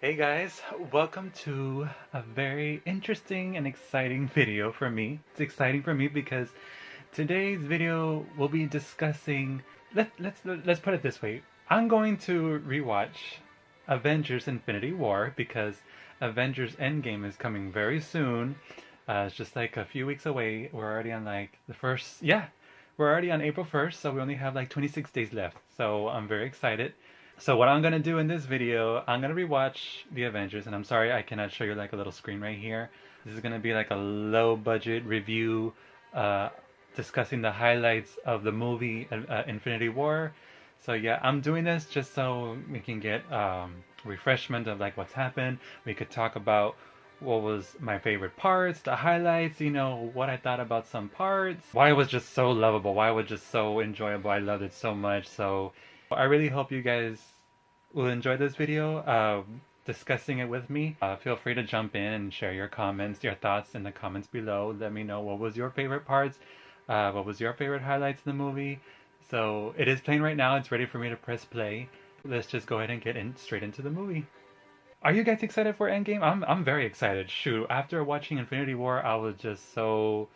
Hey guys, welcome to a very interesting and exciting video for me. It's exciting for me because today's video will be discussing let's put it this way. I'm going to rewatch Avengers Infinity War because Avengers Endgame is coming very soon. It's just like a few weeks away. We're already on like the first, yeah, we're already on April 1st, so we only have like 26 days left. So I'm very excited. So what I'm gonna do in this video, I'm gonna rewatch the Avengers, and I'm sorry I cannot show you like a little screen right here. This is gonna be like a low budget review, uh, discussing the highlights of the movie Infinity War. So yeah, I'm doing this just so we can get refreshment of like what's happened. We could talk about what was my favorite parts, the highlights, what I thought about some parts, why it was just so lovable, why it was just so enjoyable. I loved it so much. So I really hope you guys will enjoy this video, discussing it with me. Feel free to jump in and share your comments, your thoughts in the comments below. Let me know what was your favorite parts, what was your favorite highlights in the movie. So it is playing right now. It's ready for me to press play. Let's just go ahead and get straight into the movie. Are you guys excited for Endgame? I'm very excited. Shoot, after watching Infinity War, I was just so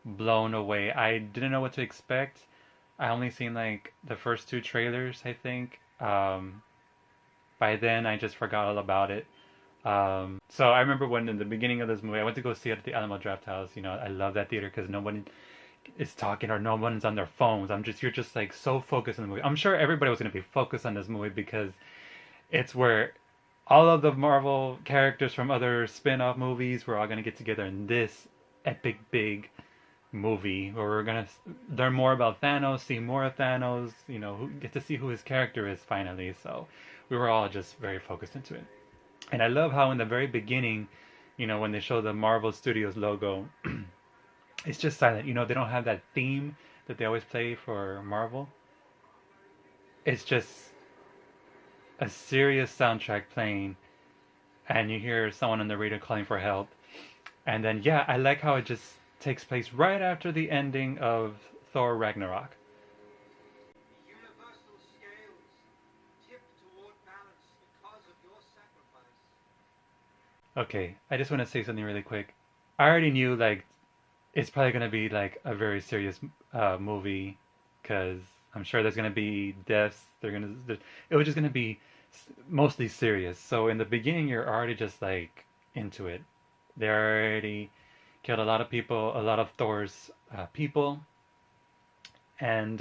blown away. I didn't know what to expect. I only seen like the first two trailers, I think. By then, I just forgot all about it. So I remember when in the beginning of this movie, I went to go see it at the Alamo Drafthouse. I love that theater because no one is talking or no one's on their phones. You're just like so focused on the movie. I'm sure everybody was gonna be focused on this movie because it's where all of the Marvel characters from other spin-off movies were all gonna get together in this epic big movie where we're gonna learn more about Thanos, see more of Thanos, get to see who his character is finally. So we were all just very focused into it. And I love how in the very beginning, when they show the Marvel Studios logo, it's just silent. They don't have that theme that they always play for Marvel. It's just a serious soundtrack playing, and you hear someone on the radio calling for help. And then, yeah, I like how it just takes place right after the ending of Thor Ragnarok. Okay, I just want to say something really quick. I already knew like it's probably gonna be like a very serious movie because I'm sure there's gonna be deaths. It was just gonna be mostly serious. So in the beginning, you're already just like into it. They already killed a lot of people, a lot of Thor's people, and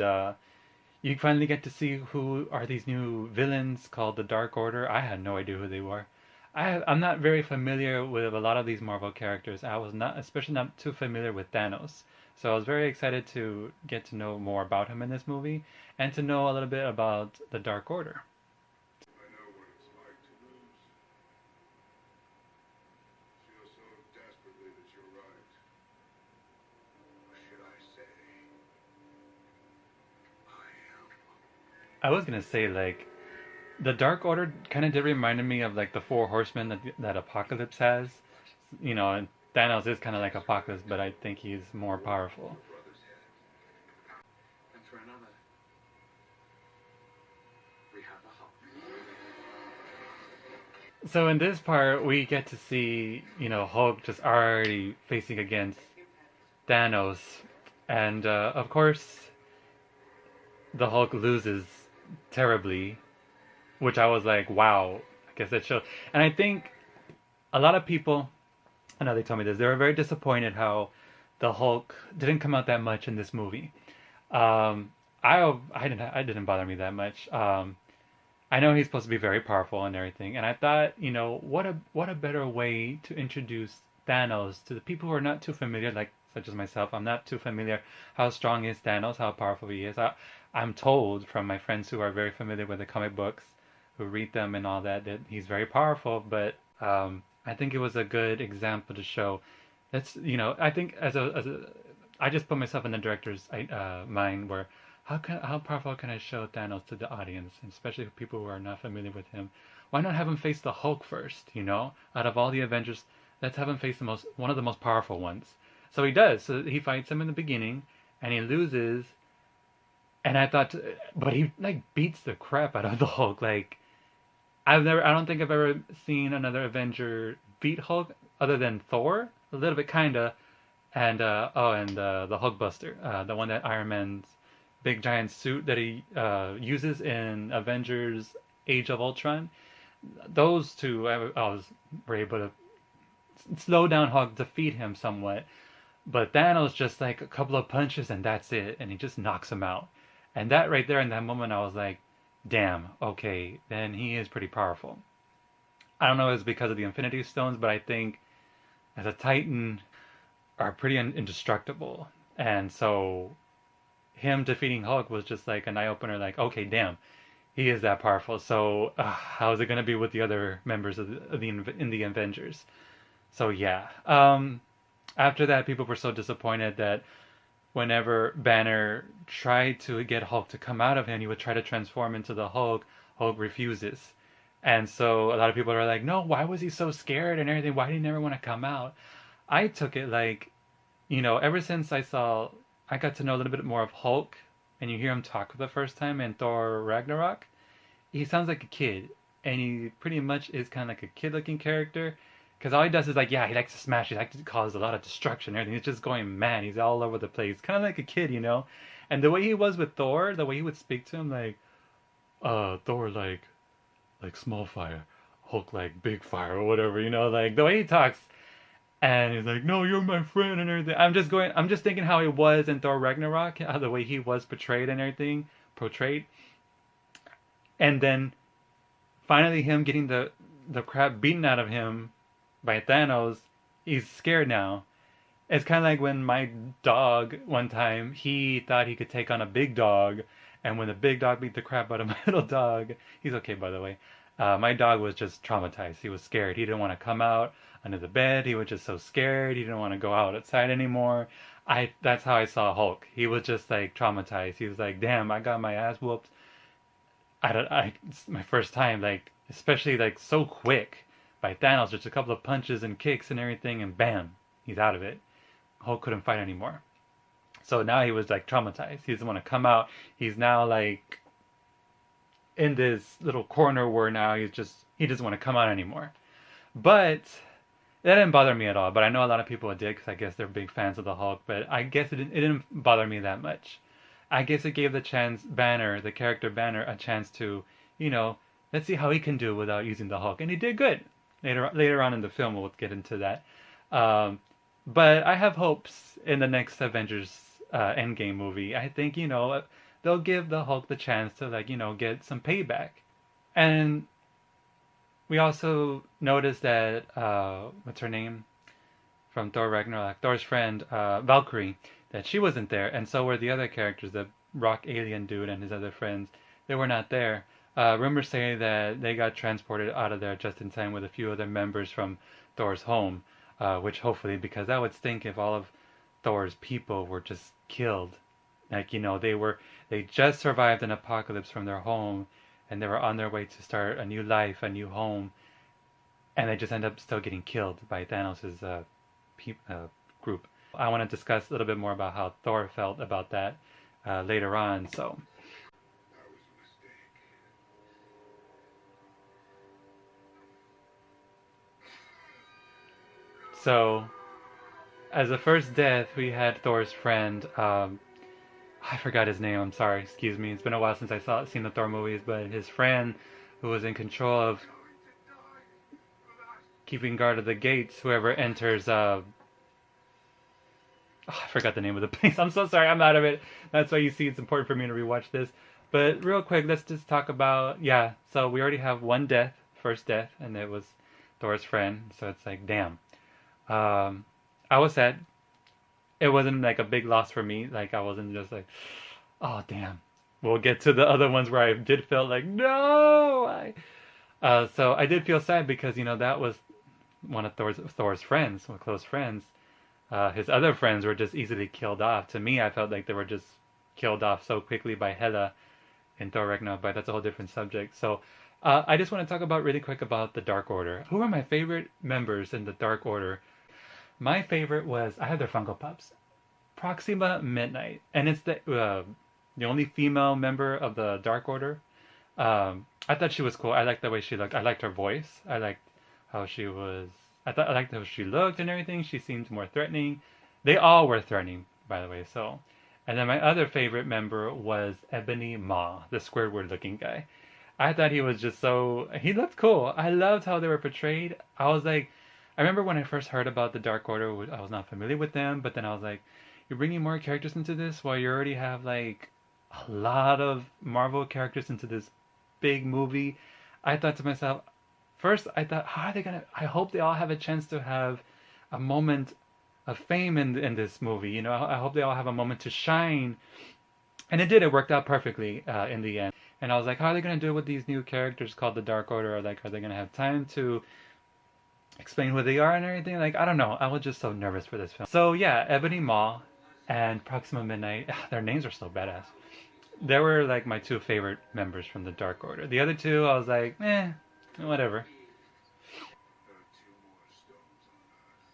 you finally get to see who are these new villains called the Dark Order. I had no idea who they were. I'm not very familiar with a lot of these Marvel characters. I was not, especially not too familiar with Thanos. So I was very excited to get to know more about him in this movie and to know a little bit about the Dark Order. I know what it's like to lose. Feel so desperately that you're right. Or should I say, I am. I was gonna say like the Dark Order kind of did remind me of like the Four Horsemen that Apocalypse has. And Thanos is kind of like Apocalypse, but I think he's more powerful. And for another, we have a hope. So in this part, we get to see, Hulk just already facing against Thanos, and of course, the Hulk loses terribly, which I was like, wow, I guess that shows. And I think a lot of people, I know they told me this, they were very disappointed how the Hulk didn't come out that much in this movie. I didn't bother me that much. I know he's supposed to be very powerful and everything, and I thought, what a better way to introduce Thanos to the people who are not too familiar, like such as myself. I'm not too familiar how strong is Thanos, how powerful he is. I'm told from my friends who are very familiar with the comic books, who read them and all that he's very powerful. But I think it was a good example to show. I think I just put myself in the director's mind where how powerful can I show Thanos to the audience, and especially people who are not familiar with him? Why not have him face the Hulk first? Out of all the Avengers, let's have him face one of the most powerful ones. So he does. So he fights him in the beginning, and he loses. And I thought, but he like beats the crap out of the Hulk. Like I don't think I've ever seen another Avenger beat Hulk other than Thor. A little bit, kinda, and the Hulkbuster, the one that Iron Man's big giant suit that he uses in Avengers: Age of Ultron. Those two, were able to slow down Hulk, defeat him somewhat. But Thanos just like a couple of punches and that's it, and he just knocks him out. And that right there in that moment, I was like, damn, okay, then he is pretty powerful. I don't know if it's because of the Infinity Stones, but I think as a Titan are pretty indestructible. And so him defeating Hulk was just like an eye opener, like, okay, damn, he is that powerful. So how is it going to be with the other members of the in the Avengers? So yeah. After that, people were so disappointed that whenever Banner tried to get Hulk to come out of him, he would try to transform into the Hulk. Hulk refuses. And so a lot of people are like, no, why was he so scared and everything? Why did he never want to come out? I took it like, ever since I got to know a little bit more of Hulk, and you hear him talk for the first time in Thor Ragnarok, he sounds like a kid. And he pretty much is kind of like a kid looking character. Because all he does is like, yeah, he likes to smash, he likes to cause a lot of destruction and everything. He's just going mad. He's all over the place. Kind of like a kid, you know? And the way he was with Thor, the way he would speak to him, like, Thor like small fire, Hulk like big fire or whatever, like the way he talks. And he's like, no, you're my friend and everything. I'm just thinking how he was in Thor Ragnarok, how the way he was portrayed and everything, portrayed. And then finally him getting the crap beaten out of him by Thanos, he's scared now. It's kind of like when my dog, one time, he thought he could take on a big dog, and when the big dog beat the crap out of my little dog, he's okay by the way, my dog was just traumatized. He was scared. He didn't want to come out under the bed. He was just so scared. He didn't want to go outside anymore. That's how I saw Hulk. He was just like traumatized. He was like, damn, I got my ass whooped. It's my first time, like, especially like so quick by Thanos, just a couple of punches and kicks and everything, and bam, he's out of it. Hulk couldn't fight anymore. So now he was like traumatized. He doesn't want to come out. He's now like in this little corner where now he doesn't want to come out anymore. But that didn't bother me at all. But I know a lot of people did because I guess they're big fans of the Hulk. But I guess it didn't bother me that much. I guess it gave the character Banner, a chance to, let's see how he can do without using the Hulk, and he did good. Later on in the film, we'll get into that. But I have hopes in the next Avengers Endgame movie. I think they'll give the Hulk the chance to get some payback. And we also noticed that what's her name from Thor Ragnarok, Thor's friend Valkyrie, that she wasn't there, and so were the other characters, the rock alien dude and his other friends. They were not there. Rumors say that they got transported out of there just in time with a few other members from Thor's home, which hopefully, because that would stink if all of Thor's people were just killed. Like, they just survived an apocalypse from their home, and they were on their way to start a new life, a new home, and they just end up still getting killed by Thanos' group. I want to discuss a little bit more about how Thor felt about that later on, so... That was a mistake. So, as the first death, we had Thor's friend. I forgot his name. I'm sorry. Excuse me. It's been a while since I seen the Thor movies, but his friend, who was in control of keeping guard of the gates, whoever enters. I forgot the name of the place. I'm so sorry. I'm out of it. That's why you see it's important for me to rewatch this. But real quick, let's just talk about So we already have one death, first death, and it was Thor's friend. So it's like, damn. I was sad. It wasn't like a big loss for me. Like I wasn't just like, oh damn. We'll get to the other ones where I did feel like no. So I did feel sad because that was one of Thor's friends, one of close friends. His other friends were just easily killed off. To me, I felt like they were just killed off so quickly by Hela in Thor Ragnarok, but that's a whole different subject. So I just want to talk about really quick about the Dark Order. Who are my favorite members in the Dark Order? My favorite was, I had their Funko Pops, Proxima Midnight, and it's the only female member of the Dark Order. I thought she was cool. I liked the way she looked. I liked her voice. I liked how she was. I liked how she looked and everything. She seemed more threatening. They all were threatening, by the way. So, and then my other favorite member was Ebony Maw, the Squidward looking guy. I thought he was just so. He looked cool. I loved how they were portrayed. I was like, I remember when I first heard about the Dark Order, I was not familiar with them, but then I was like, you're bringing more characters into this while you already have like a lot of Marvel characters into this big movie. I thought to myself, first, I thought, how are they gonna? I hope they all have a chance to have a moment of fame in this movie. You know, I hope they all have a moment to shine. And it did. It worked out perfectly in the end. And I was like, how are they gonna do it with these new characters called the Dark Order? Or like, are they gonna have time to explain who they are and everything? Like, I don't know. I was just so nervous for this film. So yeah, Ebony Maw and Proxima Midnight. Their names are so badass. They were like my two favorite members from the Dark Order. The other two, I was like, whatever. There are two more stones on Earth.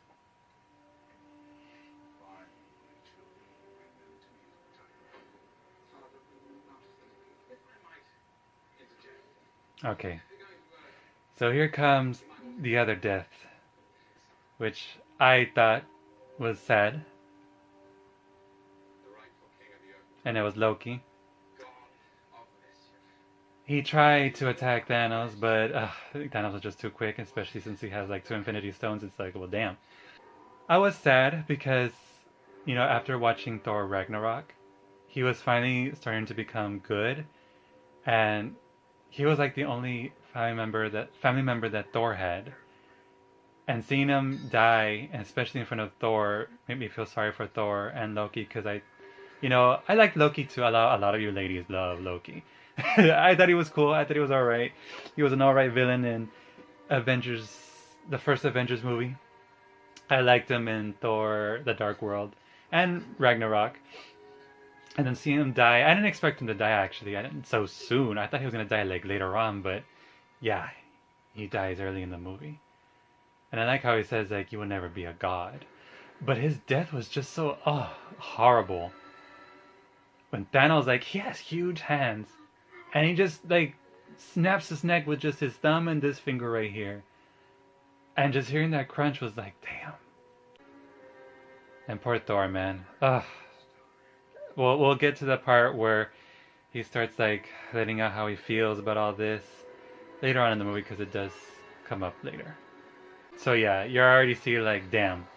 Finally, children will bring them to me on time. Father, if I might interject. Okay, so here comes the other death, which I thought was sad, The rightful king of the earth, and it was Loki. God of mischief. He tried to attack Thanos, but Thanos was just too quick, especially since he has like two Infinity Stones. It's like, well, damn. I was sad because, you know, after watching Thor Ragnarok, he was finally starting to become good, and he was like the only family member that Thor had. And seeing him die, and especially in front of Thor, made me feel sorry for Thor and Loki because I like Loki too. A lot of you ladies love Loki. I thought he was cool. I thought he was alright. He was an alright villain in Avengers, the first Avengers movie. I liked him in Thor: The Dark World and Ragnarok. And then seeing him die, I didn't expect him to die actually. I didn't so soon. I thought he was gonna die like later on, but yeah, he dies early in the movie. And I like how he says like you will never be a god. But his death was just so horrible. When Thanos like he has huge hands and he just like snaps his neck with just his thumb and this finger right here. And just hearing that crunch was like, damn. And poor Thor, man. Ugh. We'll get to the part where he starts like letting out how he feels about all this later on in the movie because it does come up later. So yeah, you already see like, damn,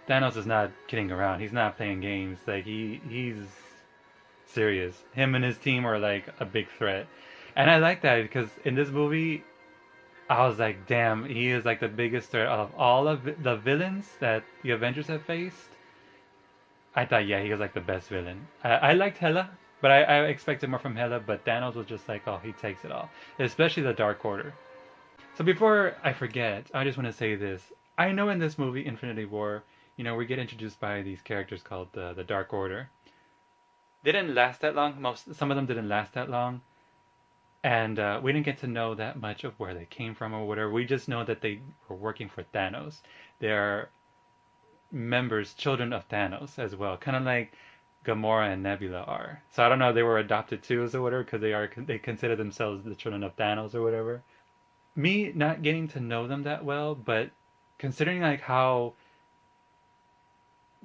Thanos is not kidding around. He's not playing games. Like he's serious. Him and his team are like a big threat. And I like that because in this movie, I was like, damn, he is like the biggest threat of all of the villains that the Avengers have faced. I thought, yeah, he was like the best villain. I liked Hela, but I expected more from Hela, but Thanos was just like, oh, he takes it all. Especially the Dark Order. So before I forget, I just want to say this. I know in this movie, Infinity War, you know, we get introduced by these characters called the Dark Order. They didn't last that long. Some of them didn't last that long. And we didn't get to know that much of where they came from or whatever. We just know that they were working for Thanos. They're members, children of Thanos as well. Kind of like Gamora and Nebula are. So I don't know if they were adopted too or whatever because they consider themselves the children of Thanos or whatever. Me not getting to know them that well, but considering like how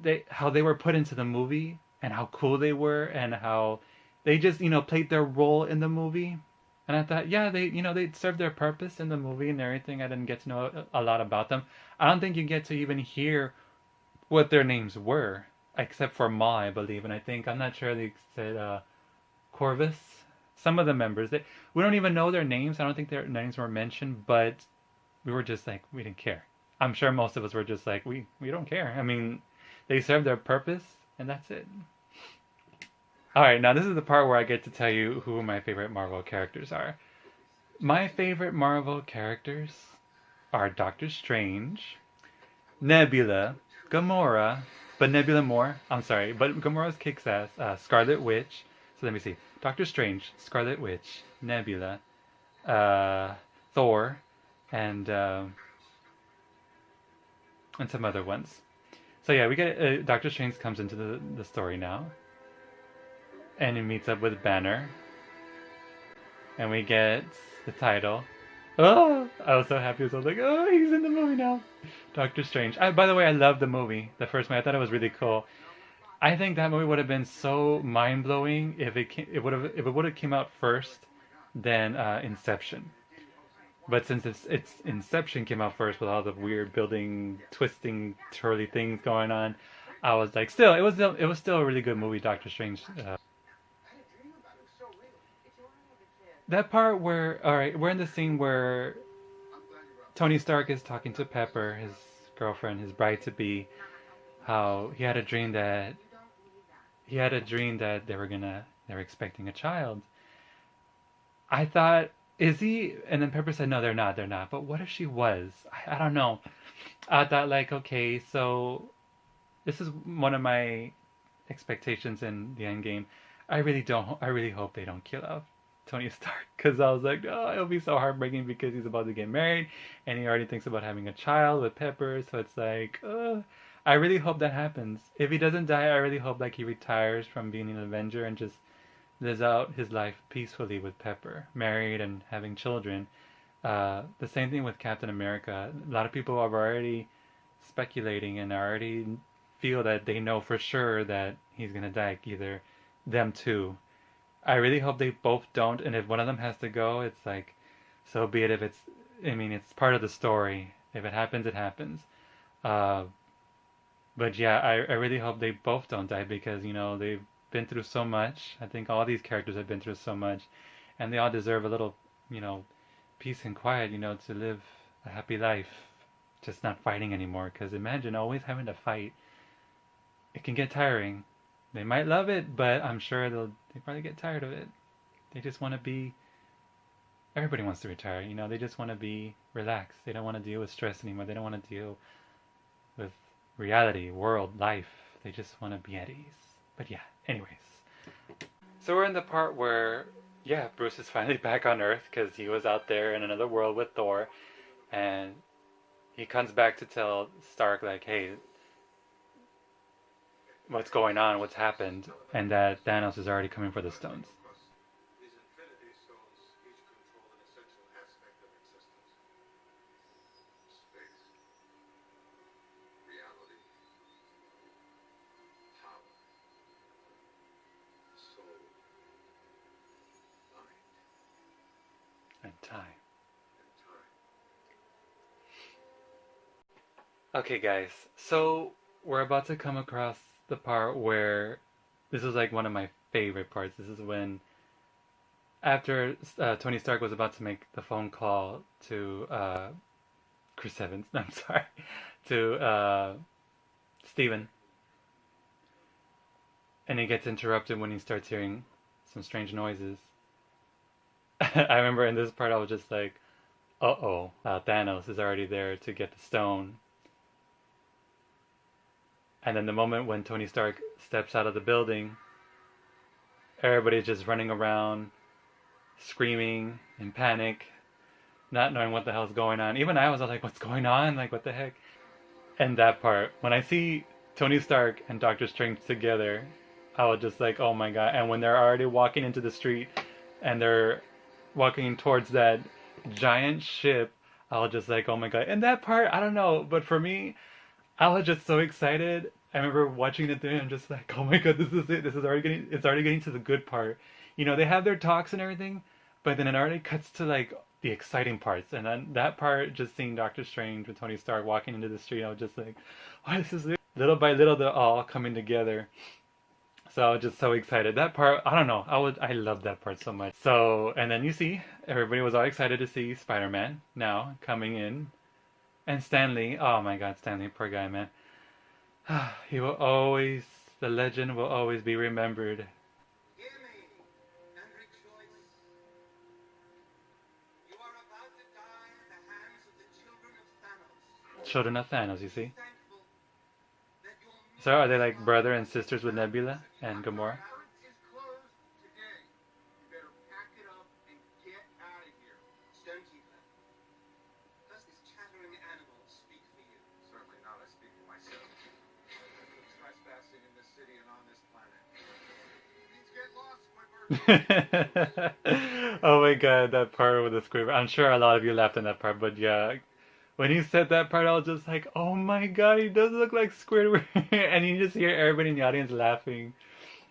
they were put into the movie and how cool they were and how they just, you know, played their role in the movie. And I thought, yeah, they served their purpose in the movie and everything. I didn't get to know a lot about them. I don't think you get to even hear what their names were, except for Ma, I believe. And I think, I'm not sure they said Corvus. Some of the members, we don't even know their names. I don't think their names were mentioned, but we were just like, we didn't care. I'm sure most of us were just like, we don't care. I mean, they served their purpose, and that's it. Alright, now this is the part where I get to tell you who my favorite Marvel characters are. My favorite Marvel characters are Doctor Strange, Nebula, Gamora, but Nebula more. I'm sorry, but Gamora's kicks ass. Scarlet Witch. So let me see. Doctor Strange, Scarlet Witch, Nebula, Thor, and some other ones. So yeah, we get Doctor Strange comes into the story now, and he meets up with Banner. and we get the title. Oh, I was so happy. I was like, oh, he's in the movie now. Doctor Strange. By the way, I love the movie. The first one, I thought it was really cool. I think that movie would have been so mind blowing if it would have came out first than Inception. But since it's Inception came out first with all the weird building, twisting, twirly things going on, I was like, still, it was still a really good movie, Doctor Strange. That part where, all right, we're in the scene where Tony Stark is talking to Pepper, his girlfriend, his bride to be, how he had a dream that they were expecting a child. I thought, is he? And then Pepper said, no, they're not. But what if she was? I don't know. I thought like, okay, so this is one of my expectations in the end game. I really hope they don't kill off Tony Stark because I was like, oh, it'll be so heartbreaking because he's about to get married and he already thinks about having a child with Pepper. So it's like, I really hope that happens. If he doesn't die, I really hope like he retires from being an Avenger and just lives out his life peacefully with Pepper, married and having children. The same thing with Captain America. A lot of people are already speculating and already feel that they know for sure that he's gonna die. Either them two. I really hope they both don't. And if one of them has to go, it's like, so be it. If it's, I mean, it's part of the story. If it happens, it happens. Uh, but yeah, I really hope they both don't die because they've been through so much. I think all these characters have been through so much, and they all deserve a little, you know, peace and quiet, to live a happy life, just not fighting anymore. Because imagine always having to fight. It can get tiring. They might love it, but I'm sure they probably get tired of it. They just want to be. Everybody wants to retire. They just want to be relaxed. They don't want to deal with stress anymore. They don't want to deal with reality, world, life. They just want to be at ease. But yeah, anyways. So we're in the part where, yeah, Bruce is finally back on Earth because he was out there in another world with Thor, and he comes back to tell Stark like, hey, what's going on, what's happened, and that Thanos is already coming for the stones. These infinity stones each control an essential aspect of existence. Space, reality, power, soul, mind, And time. and time. Okay, guys, so we're about to come across the part where this is like one of my favorite parts. This is when, after Tony Stark was about to make the phone call to Chris Evans, no, I'm sorry, to Steven, and he gets interrupted when he starts hearing some strange noises. I remember in this part I was just like, uh-oh, Thanos is already there to get the stone. And then the moment when Tony Stark steps out of the building, everybody's just running around, screaming in panic, not knowing what the hell's going on. Even I was like, what's going on? Like, what the heck? And that part, when I see Tony Stark and Doctor Strange together, I was just like, oh my god. And when they're already walking into the street and they're walking towards that giant ship, I was just like, oh my god. And that part, I don't know, but for me, I was just so excited. I remember watching it there and just like, oh my god, this is it. It's already getting to the good part. They have their talks and everything, but then it already cuts to like the exciting parts. And then that part, just seeing Doctor Strange with Tony Stark walking into the street, I was just like, oh, this is it. Little by little, they're all coming together. So I was just so excited. That part, I don't know, I loved that part so much. So, and then you see, everybody was all excited to see Spider-Man now coming in. And Stanley, oh my god, Stanley, poor guy, man. He will always, the legend will always be remembered. Hear me and rejoice. You are about to die at the hands of the children of Thanos. Children of Thanos, you see. Thankful that your So are they like brother and sisters with Nebula and Gamora? marriage is closed today. You better pack it up and get out of here. Don't you, Glenn? Does this chattering animal speak for you? Certainly not. I speak for myself. Trespassing in this city and on this planet. Please get lost, Squidward. Oh my god, that part with the squid. I'm sure a lot of you laughed in that part, but yeah, when he said that part, I was just like, oh my god, he does look like Squidward. And you just hear everybody in the audience laughing.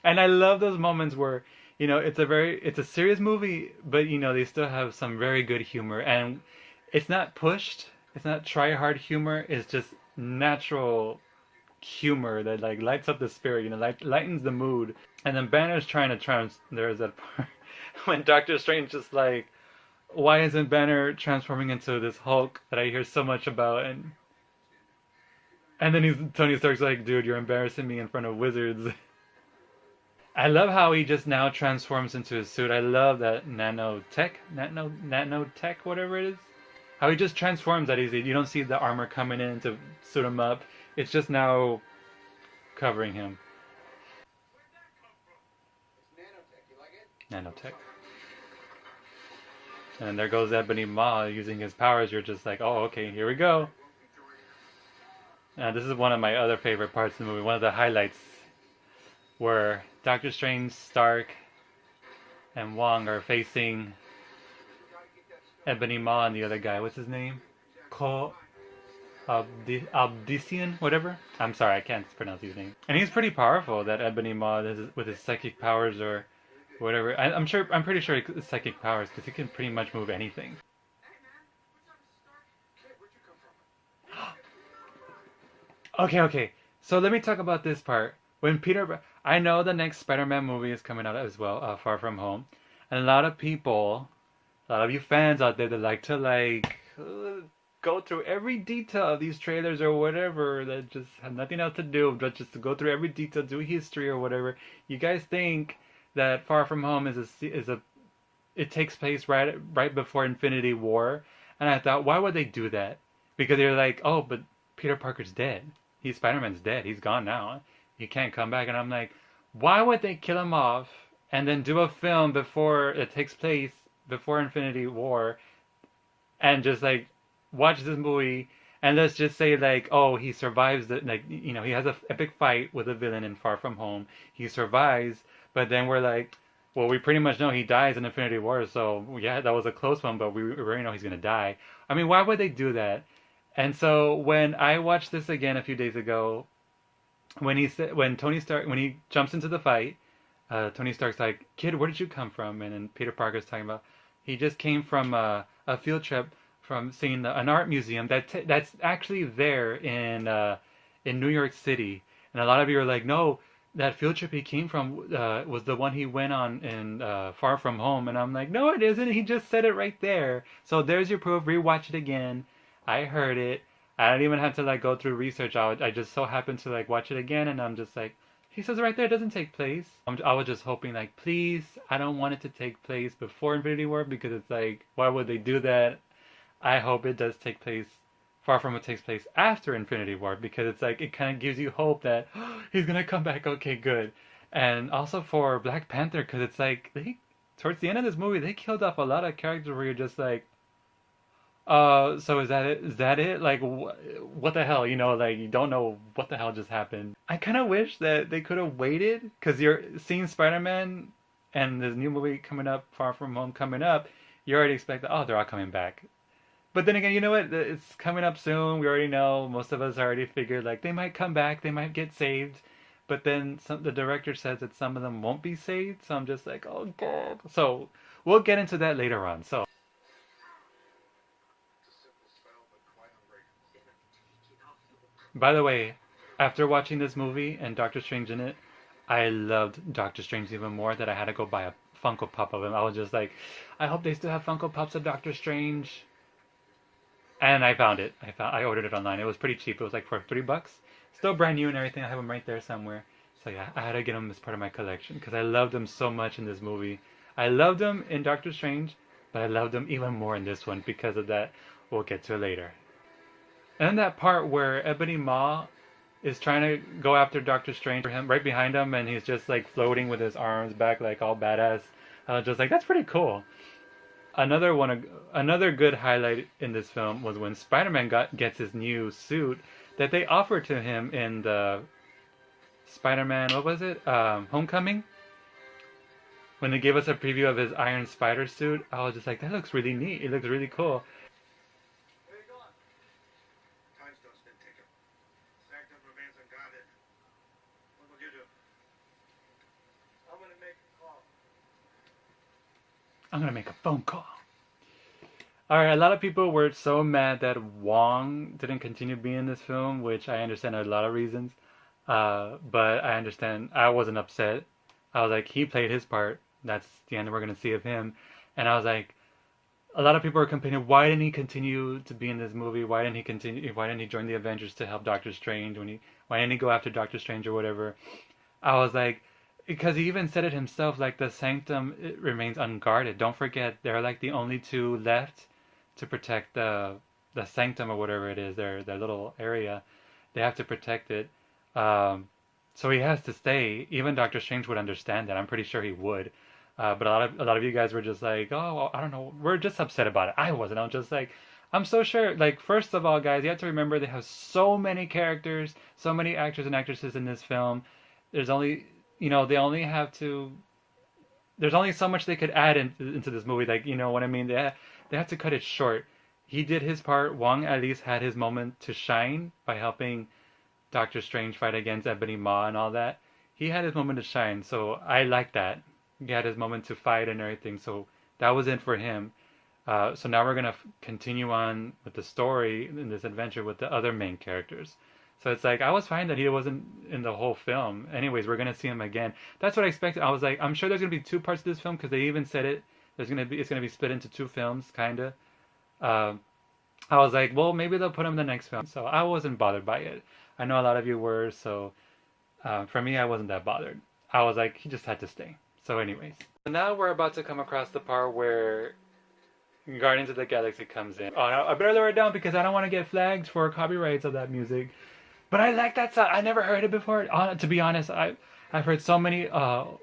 And I love those moments where, it's a serious movie, but they still have some very good humor. And it's not pushed, it's not try hard humor, it's just natural humor that like lights up the spirit, like lightens the mood. And then Banner's trying to there's that part when Doctor Strange just like, why isn't Banner transforming into this Hulk that I hear so much about? And then Tony Stark's like, dude, you're embarrassing me in front of wizards. I love how he just now transforms into his suit. I love that nanotech, whatever it is. How he just transforms that easy. You don't see the armor coming in to suit him up. It's just now covering him. Nanotech. And there goes Ebony Maw using his powers. You're just like, oh, okay, here we go. This is one of my other favorite parts of the movie. One of the highlights where Doctor Strange, Stark, and Wong are facing Ebony Maw and the other guy. What's his name? Abdician, whatever. I'm sorry, I can't pronounce his name. And he's pretty powerful. That Ebony Maw with his psychic powers or whatever. I'm pretty sure it's psychic powers because he can pretty much move anything. Okay. So let me talk about this part. I know the next Spider-Man movie is coming out as well, Far From Home, and a lot of you fans out there that like to go through every detail of these trailers or whatever, that just have nothing else to do but just to go through every detail, do history or whatever. You guys think that Far From Home it takes place right before Infinity War, and I thought, why would they do that? Because they're like, oh, but Peter Parker's dead. Spider-Man's dead. He's gone now. He can't come back. And I'm like, why would they kill him off and then do a film before it takes place before Infinity War and just like watch this movie and let's just say like, oh, he survives he has an epic fight with a villain in Far From Home. He survives, but then we're like, well, we pretty much know he dies in Infinity War, so yeah, that was a close one, but we already know he's gonna die. I mean, why would they do that? And so when I watched this again a few days ago, when he jumps into the fight, Tony Stark's like, "Kid, where did you come from?" And then Peter Parker's talking about he just came from a field trip from seeing an art museum that's actually there in New York City. And a lot of you are like, "No, that field trip he came from was the one he went on in Far From Home." And I'm like, "No, it isn't. He just said it right there. So there's your proof. Rewatch it again. I heard it. I don't even have to like go through research. I just so happened to like watch it again, and I'm just like, he says right there it doesn't take place. I was just hoping like, please, I don't want it to take place before Infinity War because it's like, why would they do that? I hope it does take place. Far From It takes place after Infinity War because it's like it kind of gives you hope that he's gonna come back. Okay, good. And also for Black Panther because it's like towards the end of this movie they killed off a lot of characters where you're just like, so is that it? Is that it? Like, what the hell? Like, you don't know what the hell just happened. I kind of wish that they could have waited, because you're seeing Spider-Man and this new movie coming up, Far From Home coming up, you already expect that, oh, they're all coming back. But then again, you know what? It's coming up soon. We already know. Most of us already figured, like, they might come back. They might get saved. But then the director says that some of them won't be saved. So I'm just like, oh, God. So we'll get into that later on. So. By the way, after watching this movie and Doctor Strange in it, I loved Doctor Strange even more that I had to go buy a Funko Pop of him. I was just like, I hope they still have Funko Pops of Doctor Strange. And I found it. I ordered it online. It was pretty cheap. It was like for $3. Still brand new and everything. I have them right there somewhere. So yeah, I had to get them as part of my collection because I loved them so much in this movie. I loved them in Doctor Strange, but I loved them even more in this one because of that. We'll get to it later. And that part where Ebony Maw is trying to go after Doctor Strange for him right behind him, and he's just like floating with his arms back like all badass. I was just like, that's pretty cool. Another good highlight in this film was when Spider-Man gets his new suit that they offered to him in the Spider-Man, what was it? Homecoming. When they gave us a preview of his Iron Spider suit, I was just like, that looks really neat. It looks really cool. Where you going? Time stone's been taken. Sanctum remains unguarded. What will you do? I'm gonna make a call. I'm gonna make a phone call. Alright, a lot of people were so mad that Wong didn't continue being in this film, which I understand a lot of reasons. But I understand I wasn't upset. I was like, he played his part. That's the end we're gonna see of him. And I was like, a lot of people are complaining, why didn't he continue to be in this movie? Why didn't he continue? Why didn't he join the Avengers to help Doctor Strange? Why didn't he go after Doctor Strange or whatever? I was like, because he even said it himself, like the Sanctum it remains unguarded. Don't forget, they're like the only two left to protect the Sanctum or whatever it is, their little area. They have to protect it. So he has to stay. Even Doctor Strange would understand that. I'm pretty sure he would. But a lot of you guys were just like, oh, well, I don't know. We're just upset about it. I wasn't. I was just like, I'm so sure. Like, first of all, guys, you have to remember they have so many characters, so many actors and actresses in this film. There's only, they only have to. There's only so much they could add into this movie. Like, you know what I mean? They have to cut it short. He did his part. Wong at least had his moment to shine by helping Doctor Strange fight against Ebony Maw and all that. He had his moment to shine, so I like that. He had his moment to fight and everything, so that was it for him. So now we're gonna continue on with the story in this adventure with the other main characters. So it's like I was fine that he wasn't in the whole film. Anyways, we're gonna see him again. That's what I expected. I was like, I'm sure there's gonna be two parts to this film because they even said it. It's gonna be split into two films, kinda. Uh, I was like, well, maybe they'll put him in the next film. So I wasn't bothered by it. I know a lot of you were, so for me, I wasn't that bothered. I was like, he just had to stay. So anyways. So now we're about to come across the part where Guardians of the Galaxy comes in. Oh, no, I better lower it down because I don't want to get flagged for copyrights of that music. But I like that song. I never heard it before. To be honest, I've heard so many 70s,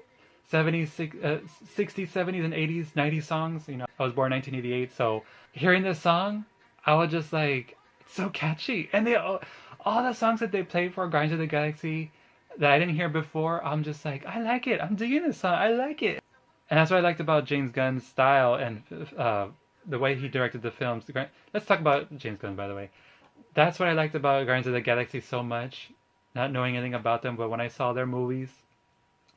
60s, 70s, and 80s, 90s songs. I was born in 1988, so hearing this song, I was just like, it's so catchy. And all the songs that they played for Guardians of the Galaxy that I didn't hear before, I'm just like, I like it. I'm digging this song. I like it. And that's what I liked about James Gunn's style and the way he directed the films. Let's talk about James Gunn, by the way. That's what I liked about Guardians of the Galaxy so much, not knowing anything about them, but when I saw their movies,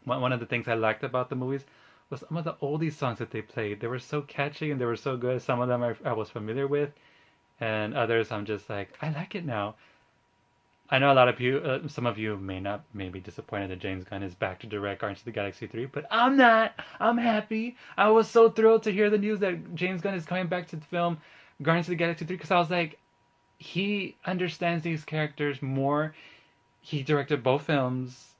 one of the things I liked about the movies was some of the oldies songs that they played. They were so catchy and they were so good. Some of them I was familiar with, and others I'm just like, I like it now. I know a lot of you, some of you may be disappointed that James Gunn is back to direct Guardians of the Galaxy 3, but I'm not. I'm happy. I was so thrilled to hear the news that James Gunn is coming back to film Guardians of the Galaxy 3 because I was like, he understands these characters more. He directed both films.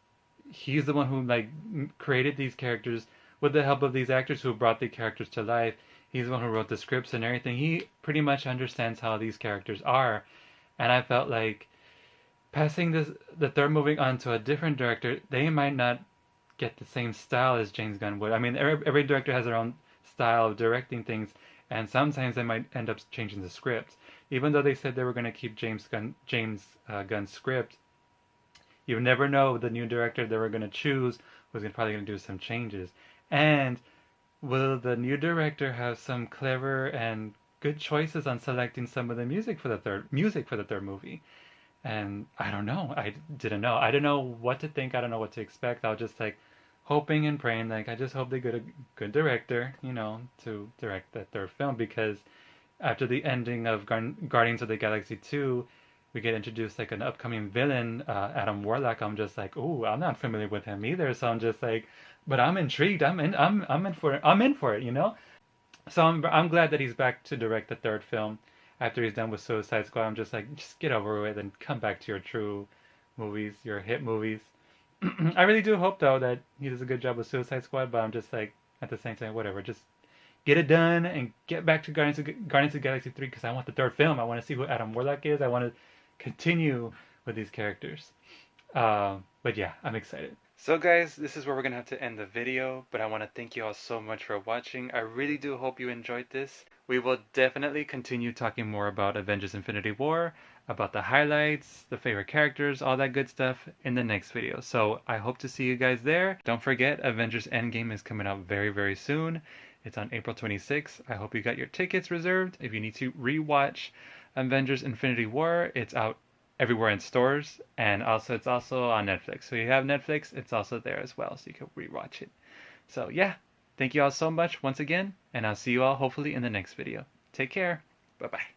He's the one who created these characters with the help of these actors who brought the characters to life. He's the one who wrote the scripts and everything. He pretty much understands how these characters are, and I felt like passing the third movie on to a different director, they might not get the same style as James Gunn would. I mean, every director has their own style of directing things, and sometimes they might end up changing the script. Even though they said they were going to keep James Gunn's script, you never know the new director they were going to choose was probably going to do some changes. And will the new director have some clever and good choices on selecting some of the music for the third movie? And I don't know. I didn't know. I didn't know what to think. I don't know what to expect. I was just like hoping and praying. Like, I just hope they get a good director, to direct that third film, because after the ending of Guardians of the Galaxy 2, we get introduced like an upcoming villain, Adam Warlock. I'm just like, ooh, I'm not familiar with him either. So I'm just like, but I'm intrigued. I'm in for it. I'm in for it, So I'm glad that he's back to direct the third film after he's done with Suicide Squad. I'm just like, just get over it and come back to your true movies, your hit movies. I really do hope though that he does a good job with Suicide Squad, but I'm just like, at the same time, whatever, just get it done and get back to Guardians of the Galaxy 3 because I want the third film. I want to see who Adam Warlock is. I want to continue with these characters. But yeah, I'm excited. So guys, this is where we're going to have to end the video, but I want to thank you all so much for watching. I really do hope you enjoyed this. We will definitely continue talking more about Avengers Infinity War. about the highlights, the favorite characters, all that good stuff in the next video. So I hope to see you guys there. Don't forget, Avengers Endgame is coming out very, very soon. It's on April 26th. I hope you got your tickets reserved. If you need to rewatch Avengers Infinity War, it's out everywhere in stores, and also it's also on Netflix. So you have Netflix, it's also there as well, so you can rewatch it. So yeah, thank you all so much once again, and I'll see you all hopefully in the next video. Take care. Bye-bye.